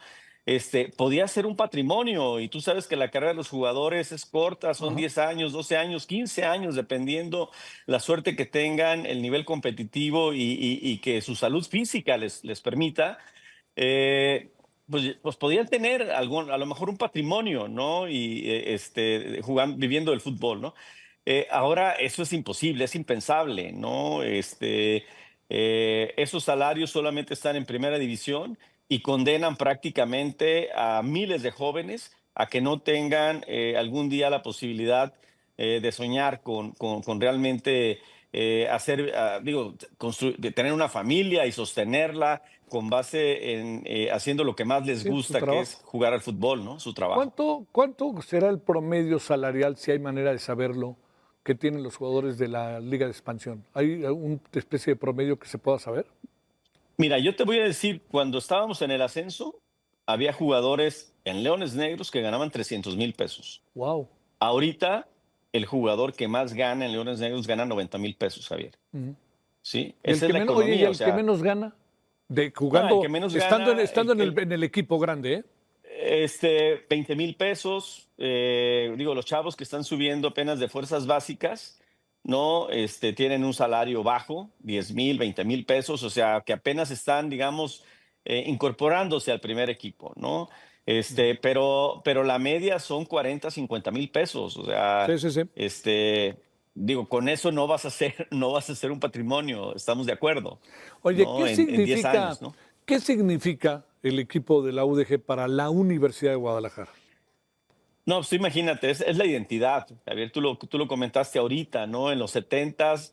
podía ser un patrimonio. Y tú sabes que la carrera de los jugadores es corta, son 10 años, 12 años, 15 años, dependiendo la suerte que tengan, el nivel competitivo y que su salud física les permita. Pues podían tener a lo mejor un patrimonio, ¿no? Y jugando, viviendo del fútbol, ¿no? Ahora eso es imposible, es impensable, ¿no? Esos salarios solamente están en primera división y condenan prácticamente a miles de jóvenes a que no tengan algún día la posibilidad de soñar con realmente de tener una familia y sostenerla con base en haciendo lo que más les Sí, su gusta, que trabajo. es jugar al fútbol, ¿no? Su trabajo. ¿Cuánto será el promedio salarial, si hay manera de saberlo, que tienen los jugadores de la Liga de Expansión? ¿Hay alguna especie de promedio que se pueda saber? Mira, yo te voy a decir, cuando estábamos en el ascenso, había jugadores en Leones Negros que ganaban 300,000 pesos. Wow. Ahorita, el jugador que más gana en Leones Negros gana 90,000 pesos, Javier. ¿Sí? ¿Y el Esa que es la menos, oye, economía. y el que menos gana? El que menos Estando gana, en el equipo grande, ¿eh? 20,000 pesos. Los chavos que están subiendo apenas de fuerzas básicas, ¿no? Tienen un salario bajo, 10,000, 20,000 pesos, o sea, que apenas están, digamos, incorporándose al primer equipo, ¿no? Pero la media son 40, 50,000 pesos, o sea, Sí, sí, sí. con eso no vas a hacer un patrimonio, estamos de acuerdo, Oye, ¿no? En 10 años, ¿no? ¿qué significa el equipo de la UDG para la Universidad de Guadalajara? No, pues tú imagínate, es la identidad. Javier, tú lo comentaste ahorita, ¿no? En los 70s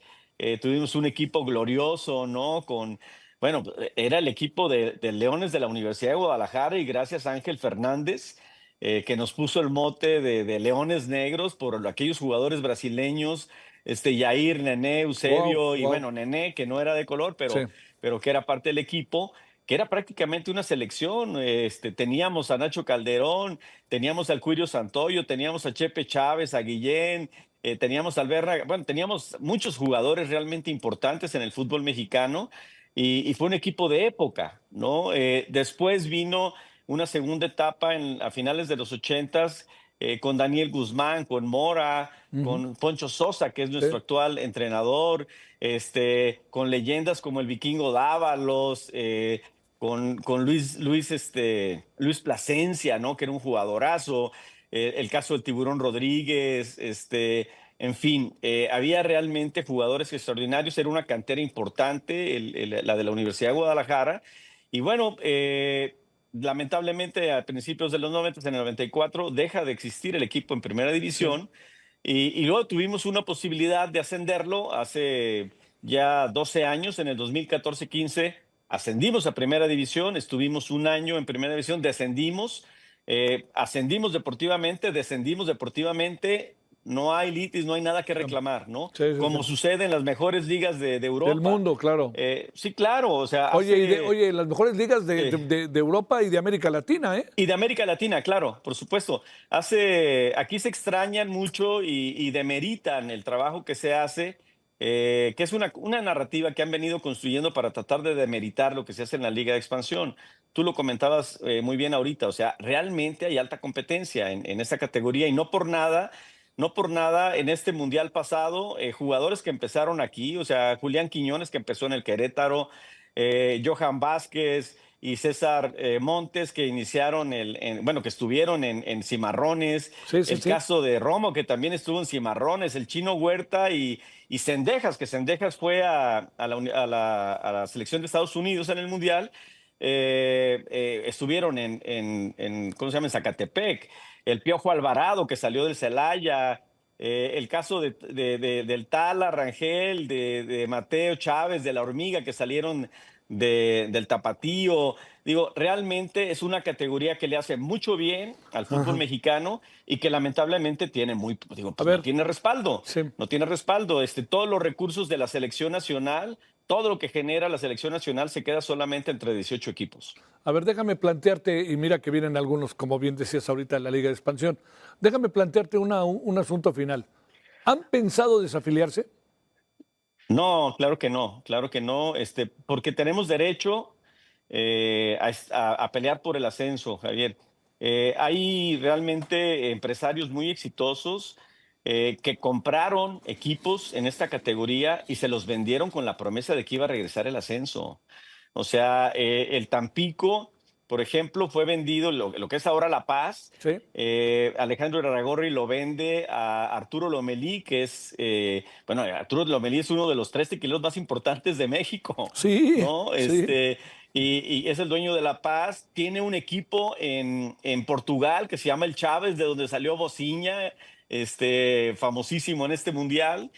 tuvimos un equipo glorioso, ¿no? Era el equipo de Leones de la Universidad de Guadalajara y gracias a Ángel Fernández, que nos puso el mote de Leones Negros por aquellos jugadores brasileños, Yair, Nené, Eusebio, Wow, y wow. bueno, Nené, que no era de color, Sí. pero que era parte del equipo, que era prácticamente una selección. Teníamos a Nacho Calderón, teníamos al Cuirio Santoyo, teníamos a Chepe Chávez, a Guillén, teníamos a Alberra, bueno, teníamos muchos jugadores realmente importantes en el fútbol mexicano y fue un equipo de época, ¿no? Después vino una segunda etapa a finales de los 80s con Daniel Guzmán, con Mora, con Poncho Sosa, que es nuestro actual entrenador, con leyendas como el Vikingo Dávalos, con Luis Plasencia, ¿no? Que era un jugadorazo, el caso del Tiburón Rodríguez, en fin, había realmente jugadores extraordinarios, era una cantera importante, la de la Universidad de Guadalajara, y bueno, lamentablemente a principios de los 90, en el 94, deja de existir el equipo en primera división, y luego tuvimos una posibilidad de ascenderlo hace ya 12 años, en el 2014-15, ascendimos a primera división, estuvimos un año en primera división, descendimos Ascendimos deportivamente, descendimos deportivamente, no hay litis, no hay nada que reclamar, ¿no? Sí, sí, Como sí. sucede en las mejores ligas de Europa. Del mundo, claro. Sí, claro, o sea, Oye, las mejores ligas Sí. de Europa y de América Latina, ¿eh? Y de América Latina, claro, por supuesto. Aquí se extrañan mucho y demeritan el trabajo que se hace, que es una narrativa que han venido construyendo para tratar de demeritar lo que se hace en la Liga de Expansión. Tú lo comentabas muy bien ahorita, o sea, realmente hay alta competencia en esta categoría y no por nada en este Mundial pasado, jugadores que empezaron aquí, o sea, Julián Quiñones que empezó en el Querétaro, Johan Vázquez y César Montes, que iniciaron que estuvieron en Cimarrones, Sí, sí, el sí. caso de Romo, que también estuvo en Cimarrones, el Chino Huerta y Cendejas, que Cendejas fue a la selección de Estados Unidos en el Mundial, estuvieron ¿cómo se llama? En Zacatepec, el Piojo Alvarado, que salió del Celaya, el caso del Tala, Rangel, de Mateo Chávez, de la Hormiga, que salieron del Tapatío. Digo, realmente es una categoría que le hace mucho bien al fútbol Ajá. mexicano y que lamentablemente tiene A no ver, tiene respaldo. sí. No tiene respaldo. Todos los recursos de la selección nacional, todo lo que genera la selección nacional se queda solamente entre 18 equipos. A ver, déjame plantearte, y mira que vienen algunos, como bien decías ahorita, en la Liga de Expansión. Déjame plantearte un asunto final. ¿Han pensado desafiliarse? No, claro que no, porque tenemos derecho a pelear por el ascenso, Javier. Hay realmente empresarios muy exitosos que compraron equipos en esta categoría y se los vendieron con la promesa de que iba a regresar el ascenso. O sea, el Tampico, por ejemplo, fue vendido, lo que es ahora La Paz. Sí. Alejandro Irarrágorri lo vende a Arturo Lomelí, que es, Arturo Lomelí es uno de los 3 tequileros más importantes de México, Sí, ¿no? sí. Y es el dueño de La Paz. Tiene un equipo en Portugal que se llama el Chávez, de donde salió Bociña, famosísimo en este mundial.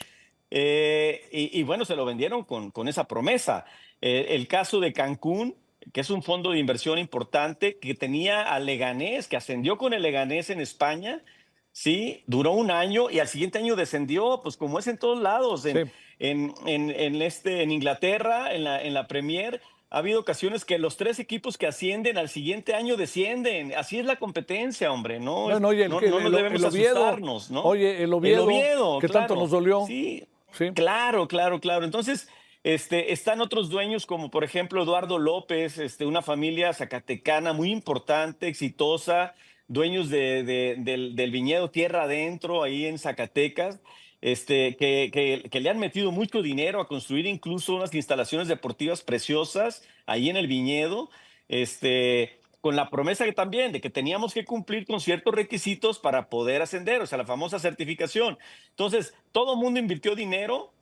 Bueno, se lo vendieron con esa promesa. El caso de Cancún, que es un fondo de inversión importante, que tenía a Leganés, que ascendió con el Leganés en España, sí, duró un año y al siguiente año descendió, pues como es en todos lados, Sí. en Inglaterra, en la Premier. Ha habido ocasiones que los 3 equipos que ascienden al siguiente año descienden. Así es la competencia, hombre. No, Bueno, oye, no nos debemos el Oviedo, asustarnos, ¿no? oye, el El Oviedo, Oviedo, que tanto claro. nos dolió. Sí, Sí. claro. Entonces, están otros dueños como, por ejemplo, Eduardo López, una familia zacatecana muy importante, exitosa, dueños del viñedo Tierra Adentro, ahí en Zacatecas, que le han metido mucho dinero a construir incluso unas instalaciones deportivas preciosas ahí en el viñedo, con la promesa también de que teníamos que cumplir con ciertos requisitos para poder ascender, o sea, la famosa certificación. Entonces, todo el mundo invirtió dinero,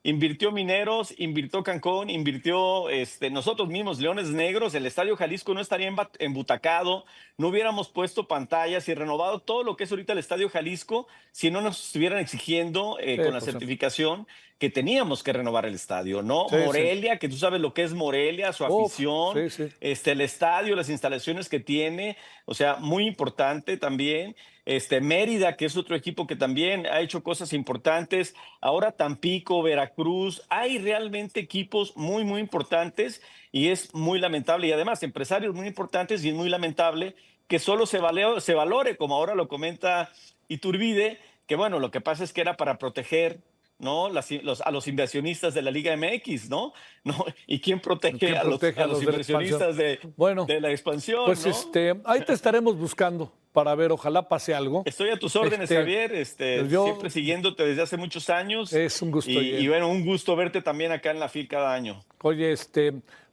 invirtió Mineros, invirtió Cancún, invirtió nosotros mismos, Leones Negros. El Estadio Jalisco no estaría embutacado, no hubiéramos puesto pantallas y renovado todo lo que es ahorita el Estadio Jalisco si no nos estuvieran exigiendo con la pues, certificación que teníamos que renovar el estadio, ¿no? Sí, sí. Morelia, que tú sabes lo que es Morelia, su Uf, afición, sí, sí. el estadio, las instalaciones que tiene, o sea, muy importante también. Mérida, que es otro equipo que también ha hecho cosas importantes. Ahora Tampico, Veracruz, hay realmente equipos muy, muy importantes y es muy lamentable. Y además, empresarios muy importantes y es muy lamentable que solo se valore, como ahora lo comenta Iturbide, que bueno, lo que pasa es que era para proteger, ¿no? A los inversionistas de la Liga MX, ¿no? ¿No? ¿Y quién protege, ¿Quién protege a los de la expansión? inversionistas Bueno, de la expansión, pues ¿no? ahí te estaremos buscando para ver, ojalá pase algo. Estoy a tus órdenes, Javier, yo- siempre siguiéndote desde hace muchos años. Es un gusto, Y bueno, un gusto verte también acá en la FIL cada año. Oye,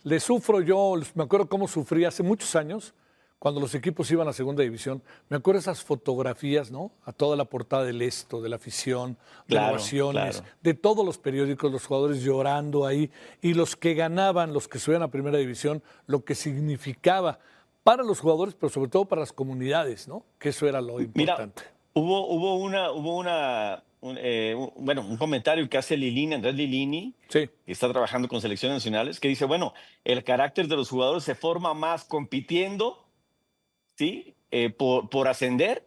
le sufro yo, me acuerdo cómo sufrí hace muchos años cuando los equipos iban a segunda división. Me acuerdo esas fotografías, ¿no? A toda la portada del Esto, de la afición, de Claro, ovaciones, claro. de todos los periódicos, los jugadores llorando ahí y los que ganaban, los que subían a primera división, lo que significaba para los jugadores, pero sobre todo para las comunidades, ¿no? Que eso era lo Mira, importante. un comentario que hace Andrés Lilini, Sí, que está trabajando con selecciones nacionales, que dice, bueno, el carácter de los jugadores se forma más compitiendo ¿sí? Por ascender,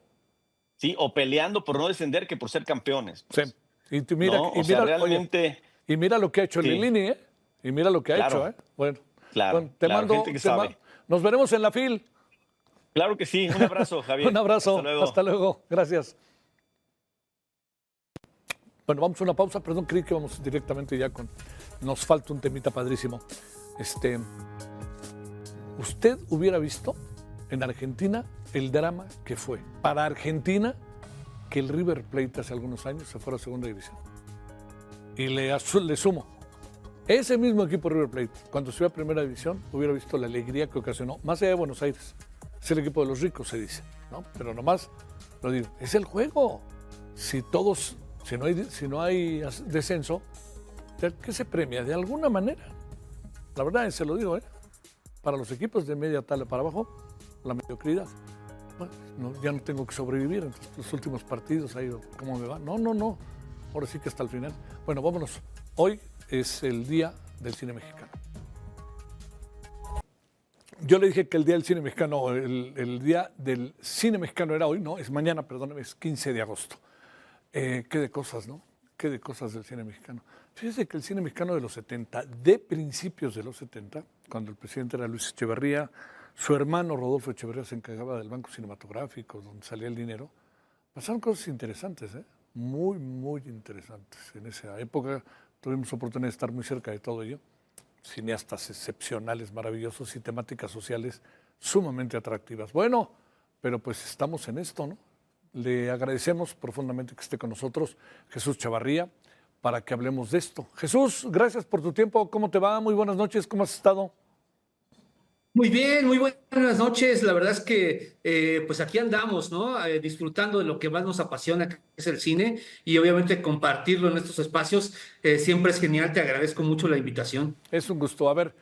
¿sí? O peleando por no descender que por ser campeones. Sí. Y tú mira, ¿no? y O sea, mira, oye, realmente, y mira lo que ha hecho sí. Lilini, ¿eh? Y mira lo que ha Claro. hecho, ¿eh? Bueno, Claro, bueno, te claro, mando, gente que sabe. nos veremos en la FIL. Claro que sí. Un abrazo, Javier. Un abrazo. Hasta luego. Hasta luego. Gracias. Bueno, vamos a una pausa. Perdón, creí que vamos directamente ya con... Nos falta un temita padrísimo. ¿Usted hubiera visto en Argentina el drama que fue para Argentina que el River Plate hace algunos años se fuera a segunda división? Y le sumo, ese mismo equipo River Plate, cuando subió a primera división, hubiera visto la alegría que ocasionó, más allá de Buenos Aires. Es el equipo de los ricos, se dice, ¿no? Pero nomás lo digo, es el juego. Si no hay descenso, ¿qué se premia? De alguna manera. La verdad, se lo digo, ¿eh? Para los equipos de media tabla para abajo, la mediocridad. Bueno, ya no tengo que sobrevivir. Entonces, los últimos partidos, ahí, ¿cómo me va? No. Ahora sí que hasta el final. Bueno, vámonos. Hoy es el Día del Cine Mexicano. Yo le dije que el Día del Cine Mexicano, el Día del Cine Mexicano era hoy, no, es mañana, perdóname, es 15 de agosto. Qué de cosas, ¿no? Qué de cosas del cine mexicano. Fíjese que el cine mexicano de los 70, de principios de los 70, cuando el presidente era Luis Echeverría, su hermano Rodolfo Echeverría se encargaba del banco cinematográfico, donde salía el dinero, pasaron cosas interesantes, ¿eh? Muy, muy interesantes. En esa época tuvimos oportunidad de estar muy cerca de todo ello. Cineastas excepcionales, maravillosos y temáticas sociales sumamente atractivas. Bueno, pero pues estamos en esto, ¿no? Le agradecemos profundamente que esté con nosotros Jesús Chavarría para que hablemos de esto. Jesús, gracias por tu tiempo. ¿Cómo te va? Muy buenas noches. ¿Cómo has estado? Muy bien, muy buenas noches. La verdad es que pues aquí andamos, ¿no? Disfrutando de lo que más nos apasiona, que es el cine, y obviamente compartirlo en estos espacios siempre es genial. Te agradezco mucho la invitación. Es un gusto. A ver,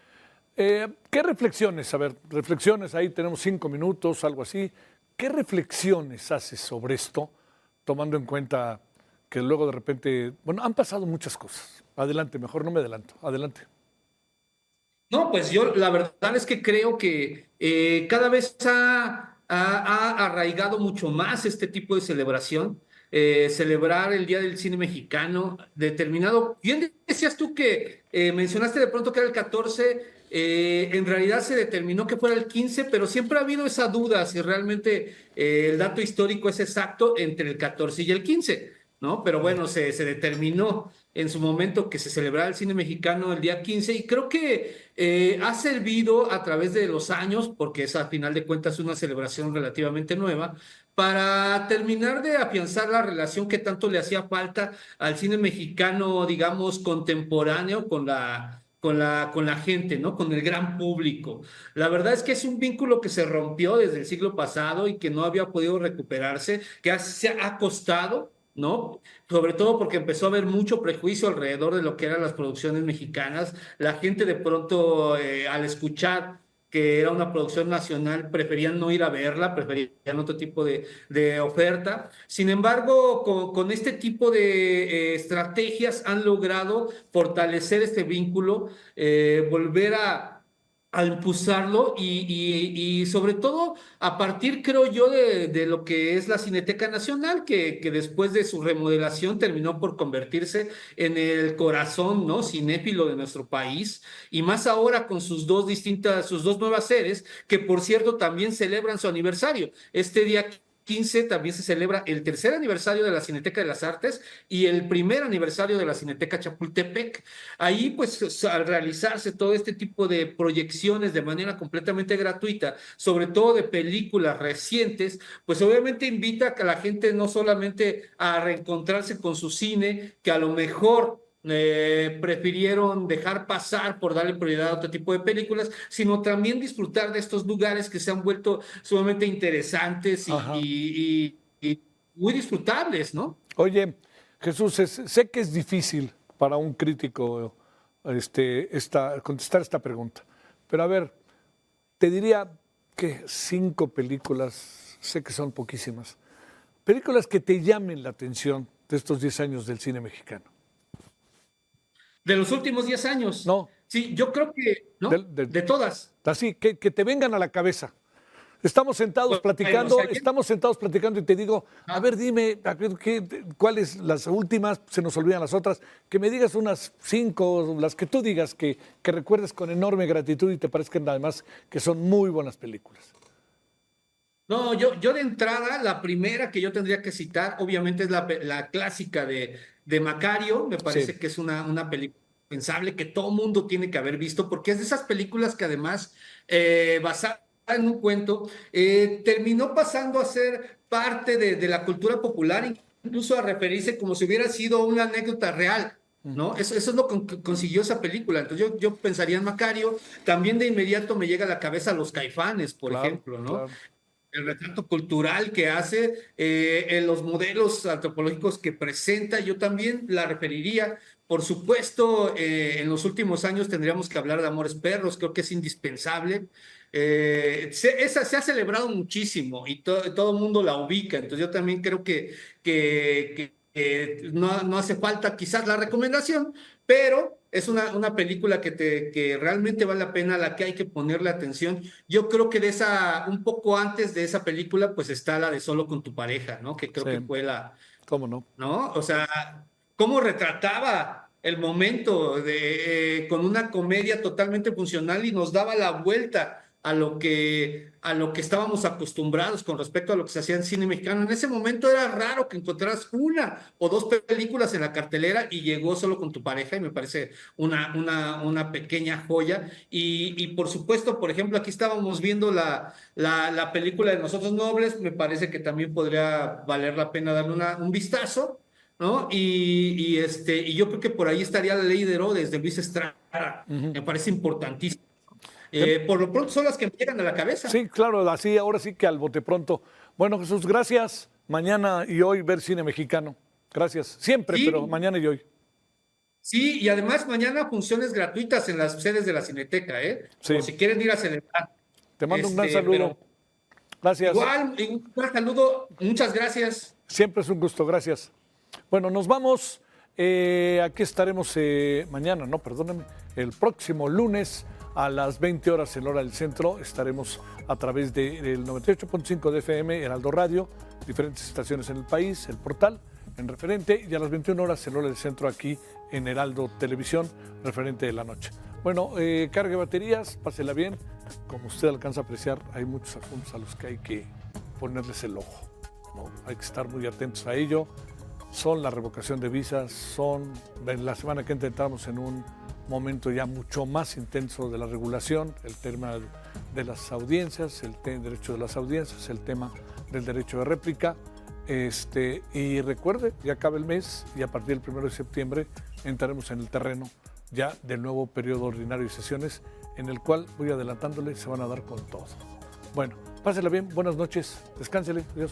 ¿qué reflexiones? A ver, reflexiones, ahí tenemos 5 minutos, algo así. ¿Qué reflexiones haces sobre esto, tomando en cuenta que luego de repente, bueno, han pasado muchas cosas? Adelante, mejor no me adelanto. Adelante. No, pues yo la verdad es que creo que cada vez ha arraigado mucho más este tipo de celebración. Celebrar el Día del Cine Mexicano, determinado. Bien decías tú que mencionaste de pronto que era el 14, en realidad se determinó que fuera el 15, pero siempre ha habido esa duda si realmente el dato histórico es exacto entre el 14 y el 15, ¿no? Pero bueno, se determinó en su momento que se celebrara el cine mexicano el día 15 y creo que ha servido a través de los años, porque es a final de cuentas una celebración relativamente nueva, para terminar de afianzar la relación que tanto le hacía falta al cine mexicano, digamos, contemporáneo con la gente, ¿no? Con el gran público. La verdad es que es un vínculo que se rompió desde el siglo pasado y que no había podido recuperarse, que se ha costado, ¿no? Sobre todo porque empezó a haber mucho prejuicio alrededor de lo que eran las producciones mexicanas. La gente de pronto, al escuchar que era una producción nacional, preferían no ir a verla, preferían otro tipo de oferta. Sin embargo, con este tipo de estrategias han logrado fortalecer este vínculo, volver a impulsarlo y sobre todo a partir, creo yo, de lo que es la Cineteca Nacional, que después de su remodelación terminó por convertirse en el corazón, ¿no? Cinéfilo de nuestro país, y más ahora con sus dos nuevas series, que por cierto también celebran su aniversario. Este día 15 también se celebra el 3er aniversario de la Cineteca de las Artes y el 1er aniversario de la Cineteca Chapultepec. Ahí, pues, al realizarse todo este tipo de proyecciones de manera completamente gratuita, sobre todo de películas recientes, pues obviamente invita a la gente no solamente a reencontrarse con su cine, que a lo mejor prefirieron dejar pasar por darle prioridad a otro tipo de películas, sino también disfrutar de estos lugares que se han vuelto sumamente interesantes y muy disfrutables, ¿no? Oye, Jesús, sé que es difícil para un crítico contestar esta pregunta, pero a ver, te diría que 5 películas, sé que son poquísimas, películas que te llamen la atención de estos 10 años del cine mexicano. De los últimos 10 años. No. Sí, yo creo que, ¿no? De todas. Así, que te vengan a la cabeza. Estamos sentados Bueno, platicando, o sea, y te digo, a ver, dime, ¿cuáles las últimas? Se nos olvidan las otras. Que me digas unas 5, las que tú digas, que recuerdes con enorme gratitud y te parezcan además que son muy buenas películas. No, yo de entrada, la primera que yo tendría que citar, obviamente es la clásica de Macario. Me parece Sí. que es una película pensable que todo mundo tiene que haber visto, porque es de esas películas que además, basada en un cuento, terminó pasando a ser parte de la cultura popular, incluso a referirse como si hubiera sido una anécdota real. ¿No? Eso es lo que consiguió esa película. Entonces yo pensaría en Macario. También de inmediato me llega a la cabeza Los Caifanes, por Claro, ejemplo, ¿no? claro. El retrato cultural que hace, en los modelos antropológicos que presenta, yo también la referiría. Por supuesto, en los últimos años tendríamos que hablar de Amores Perros, creo que es indispensable. Esa se ha celebrado muchísimo y todo el mundo la ubica, entonces yo también creo que no hace falta quizás la recomendación, pero es una película que realmente vale la pena, a la que hay que ponerle atención. Yo creo que un poco antes de esa película, pues está la de Solo con tu pareja, ¿no? Que creo Sí. que fue ¿Cómo no? ¿no? O sea, cómo retrataba el momento con una comedia totalmente funcional y nos daba la vuelta a lo que estábamos acostumbrados con respecto a lo que se hacía en cine mexicano. En ese momento era raro que encontraras 1 o 2 películas en la cartelera y llegó Solo con tu pareja y me parece una pequeña joya. Y por supuesto, por ejemplo, aquí estábamos viendo la película de Nosotros Nobles, me parece que también podría valer la pena darle un vistazo, ¿no? Y yo creo que por ahí estaría La Ley de Herodes de Luis Estrada. Me parece importantísimo. Por lo pronto son las que me llegan a la cabeza. Sí, claro, así, ahora sí que al bote pronto. Bueno, Jesús, gracias. Mañana y hoy ver cine mexicano. Gracias. Siempre, Sí. pero mañana y hoy. Sí, y además mañana funciones gratuitas en las sedes de la Cineteca, ¿eh? Sí. O si quieren ir a celebrar. Te mando un gran saludo. Pero Gracias. igual, un gran saludo, muchas gracias. Siempre es un gusto, gracias. Bueno, nos vamos. Aquí estaremos mañana, no, perdónenme, el próximo lunes a las 20 horas en hora del centro. Estaremos a través del 98.5 de FM, Heraldo Radio, diferentes estaciones en el país, el portal, en Referente, y a las 21 horas en hora del centro aquí en Heraldo Televisión, Referente de la noche. Bueno, cargue baterías, pásela bien. Como usted alcanza a apreciar, hay muchos asuntos a los que hay que ponerles el ojo, ¿no? Hay que estar muy atentos a ello. Son la revocación de visas, la semana que entramos en un momento ya mucho más intenso de la regulación, el tema de las audiencias, el derecho de las audiencias, el tema del derecho de réplica. Y recuerde, ya acaba el mes y a partir del 1 de septiembre entraremos en el terreno ya del nuevo periodo ordinario de sesiones, en el cual, voy adelantándole, se van a dar con todo. Bueno, pásela bien, buenas noches, descánsele, adiós.